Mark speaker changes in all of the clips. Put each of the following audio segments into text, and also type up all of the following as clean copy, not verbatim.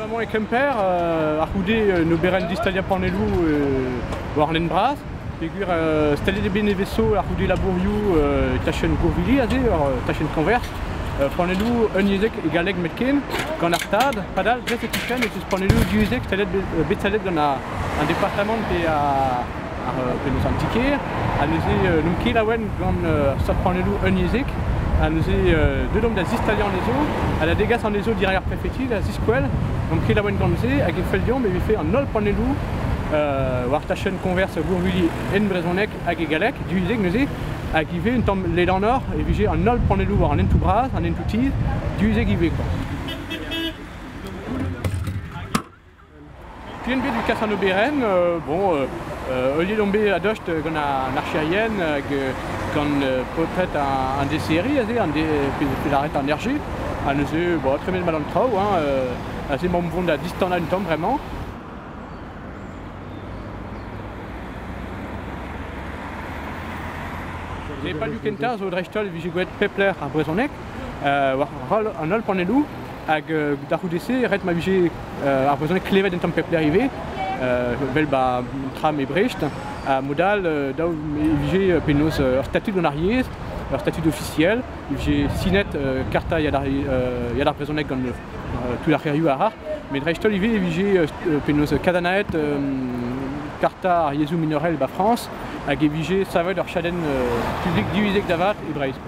Speaker 1: Amont et Kemper, Arcoudé, nous beren d'Istalia Pornelou, Warnen Bras, figure Stalia de Benevesso, Arcoudé Labouriou, Tachen Gourvili, Tachen Converse, Pornelou, Unyezek et Galeg Metken, Ganartad, Padal, Grèce et Tichen, et Pornelou, Diuzek, Stalia de Betsalet, dans un département de nos antiquaires, à nous Numki Lawen, dans Pornelou, Unyezek. À nous deux noms d'Azistaliens en les eaux, à la dégasse en les eaux derrière préfecture, à Zisquel, donc qui la bonne ganze, à Gefeldion, mais il fait un ol panelou, Wartachen converse Gourvili en Brezonec, à Gegalec, du Iseg, nous à Givé, une tombe les dents nord, et vigé un ol panelou, en entou bras, en entou tise, du Iseg Givé quoi. Puis une baie du Cassano Beren, bon, Olivier Lombé à Docht, qu'on a un archérienne, peut-être un des séries, puis l'arrête en énergie. Nous bon, très bien mal en trop, assez bon à distance à une tombe vraiment. J'ai pas du Kentar, au Drechtol, Vigigouet Pepler à Brezonec, un ol panelou, avec d'Arcoudessé, Ret ma vigé à Brezonec, Clévet d'un tombe Pepler arrivé. Velba tram et Brecht à Modal d'où j'ai pénos leur statut d'honorier, leur statut d'officiel, j'ai Sinet Carta Yadar Brezonec dans tout l'arrière à mais Drechtol j'ai pénos Cadanaet Carta Jésus Minorel bas France à Gévigé Savoy leur chaden public divisé d'Avat et Breist.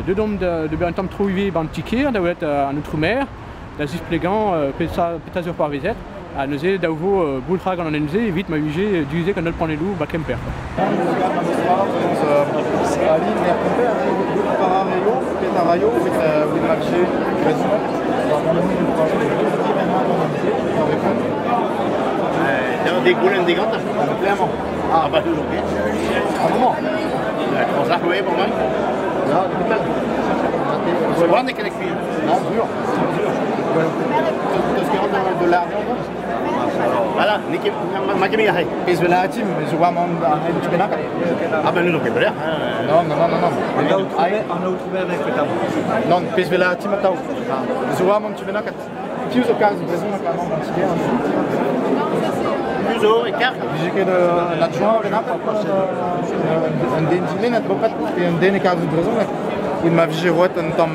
Speaker 1: Deux noms de Berntam Trouvé Bantiquer, d'avoir un outre-mer, d'Aziz Plégan, Pétazur par Vizet, à Neuzé, d'Auvo, Boultrag en Neuzé, vite ma vigé, d'Uzé, quand on Panelou, Bakemper.
Speaker 2: Des goulins des gants, clairement. Ah, bah, toujours ok. À un moment. On s'est retrouvé pour moi. Non, c'est pas le cas. Non, dur. Tout ce qui rentre de l'argent. Voilà, ma caméra. Et je la team, je vois mon Tubenac. Ah, ben nous, on peut pas. Non. On a trouvé avec le tabou. Non, puis je la team à Tao. Je vois mon Tubenac. Qui est au cas de raison, notamment dans le Muso et carte. J'ai que l'adjoint, un dénimé, notre bocat, et un dénécart de raison. Il m'a vigé un tom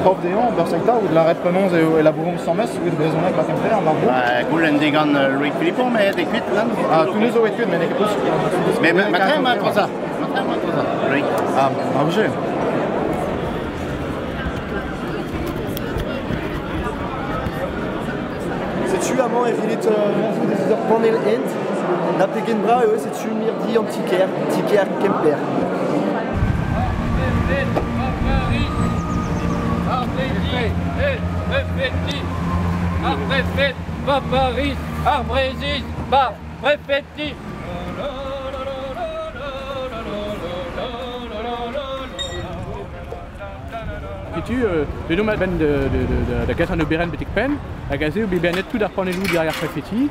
Speaker 2: prof d'éon, Bersecta, ou de la red penonze et la bourron sans messe, ou de raison avec la tempère, en arbre. Cool, un dégan Louis Philippon, mais des cuites là. Ah, tous les autres cuites, mais des cuites. Mais maintenant, on ça. Ah, obligé.
Speaker 3: C'est-tu à moi et Philippe des Panel End, la Pegenbra, et c'est-tu Mirdi Antiquaire, Antiquaire Kemper.
Speaker 4: Arbrefet, Paparis, Arbrésis, Préfetti.
Speaker 1: Le nom de la Cassano Beren Betik Pen, la gazé ou bien tout d'Arpanelou derrière Préfetti.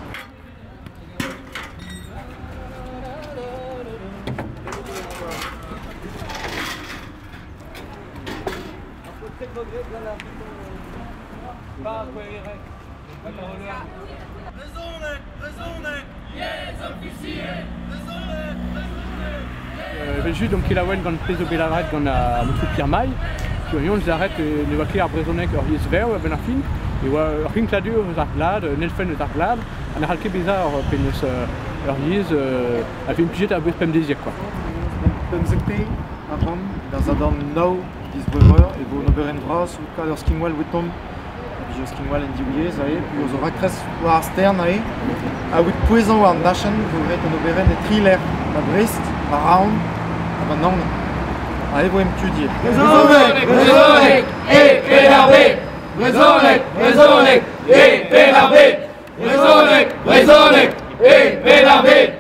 Speaker 1: Juste donc il a une grande prise au Bélaret qu'on a notre Pierre Maille, puis on les arrête de vaquer à Brezonec Oriez Vert ou à Benafin, et rien que la deux aux Arglades, Nelfen aux Arglades, on a halké bizarre pénis Oriez, a fait une pigette à Bespem Désir quoi.
Speaker 5: Pemzekte, Avram, dans un dorm now, Disbreur, et vous n'oberen bras, ou cas de Skingwell Wittom, puis Skingwell and Diouye, puis aux Oracres ou à Stern, à Wit Poison ou à Nation, vous verrez un oberen et thriller, à Brest, à Round, à Van allez vous étudier.
Speaker 4: Brezonec, et Pénarbé, Brezonec, et Pénarbé, Brezonec, et Pénarbé.